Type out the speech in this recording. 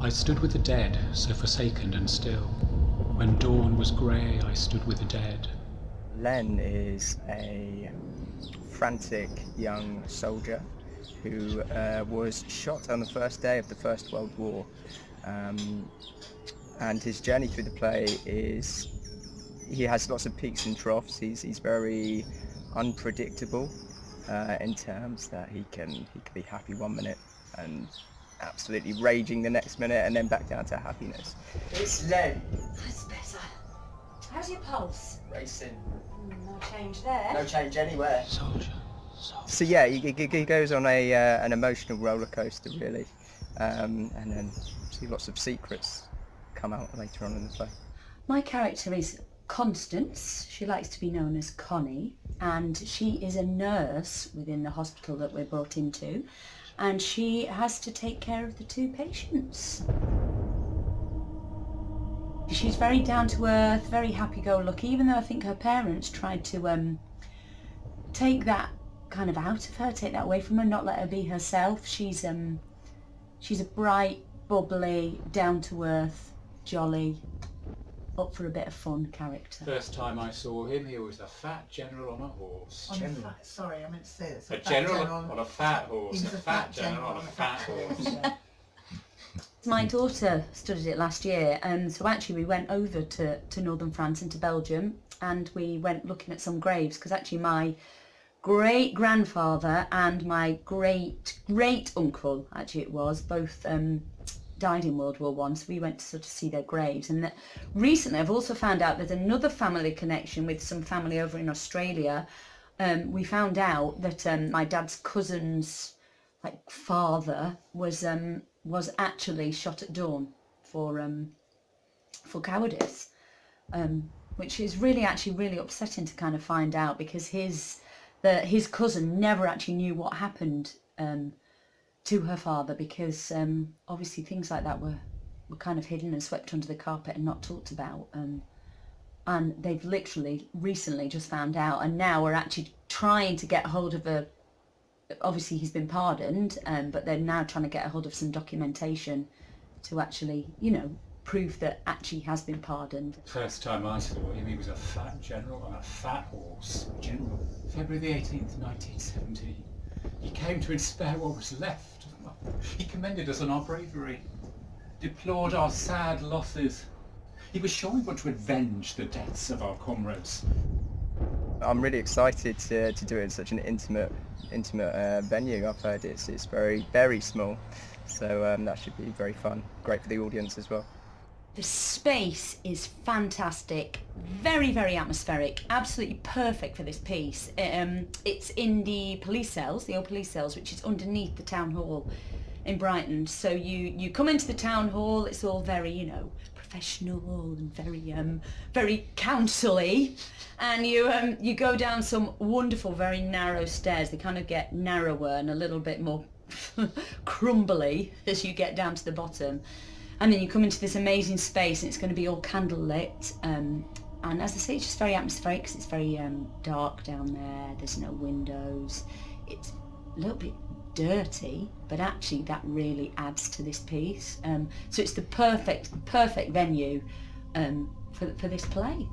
I stood with the dead, so forsaken and still. When dawn was grey, I stood with the dead. Len is a frantic young soldier who was shot on the first day of the First World War. And his journey through the play is, he has lots of peaks and troughs. He's very unpredictable in terms that he can be happy one minute and absolutely raging the next minute, and then back down to happiness. It's Len. That's better. How's your pulse? Racing. No change there. No change anywhere. Soldier. So yeah, he goes on an emotional roller coaster really, and then see lots of secrets come out later on in the play. My character is Constance. She likes to be known as Connie, and she is a nurse within the hospital that we're brought into, and she has to take care of the two patients. She's very down to earth, very happy-go-lucky, even though I think her parents tried to take that kind of out of her, take that away from her, not let her be herself. She's a bright, bubbly, down-to-earth, jolly, up for a bit of fun character. First time I saw him, he was a fat general on a horse. Sorry, I meant to say this. A general on a fat horse. He was a fat general on a fat horse. My daughter studied it last year, and so actually we went over to northern France and to Belgium, and we went looking at some graves, because actually my great-grandfather and my great-great-uncle, actually it was, both died in World War One, so we went to sort of see their graves. And recently I've also found out there's another family connection with some family over in Australia. We found out that my dad's cousin's father was actually shot at dawn for cowardice, which is really upsetting to kind of find out, because his cousin never actually knew what happened to her father, because obviously things like that were kind of hidden and swept under the carpet and not talked about, and they've literally recently just found out, and now we're actually trying to get hold of obviously he's been pardoned, but they're now trying to get a hold of some documentation to actually, prove that actually has been pardoned. First time I saw him, he was a fat general on a fat horse. General. February the 18th, 1917. He came to inspect what was left. He commended us on our bravery, deplored our sad losses. He was sure we were to avenge the deaths of our comrades. I'm really excited to do it in such an intimate venue. I've heard it's very, very small, so that should be very fun. Great for the audience as well. The space is fantastic, very, very atmospheric, absolutely perfect for this piece. It's in the police cells, the old police cells, which is underneath the town hall in Brighton. So you come into the town hall, it's all very, professional and very council-y, and you go down some wonderful, very narrow stairs. They kind of get narrower and a little bit more crumbly as you get down to the bottom. And then you come into this amazing space, and it's going to be all candlelit. And as I say, it's just very atmospheric, because it's very dark down there. There's no windows. It's a little bit dirty, but actually that really adds to this piece. So it's the perfect venue for this play.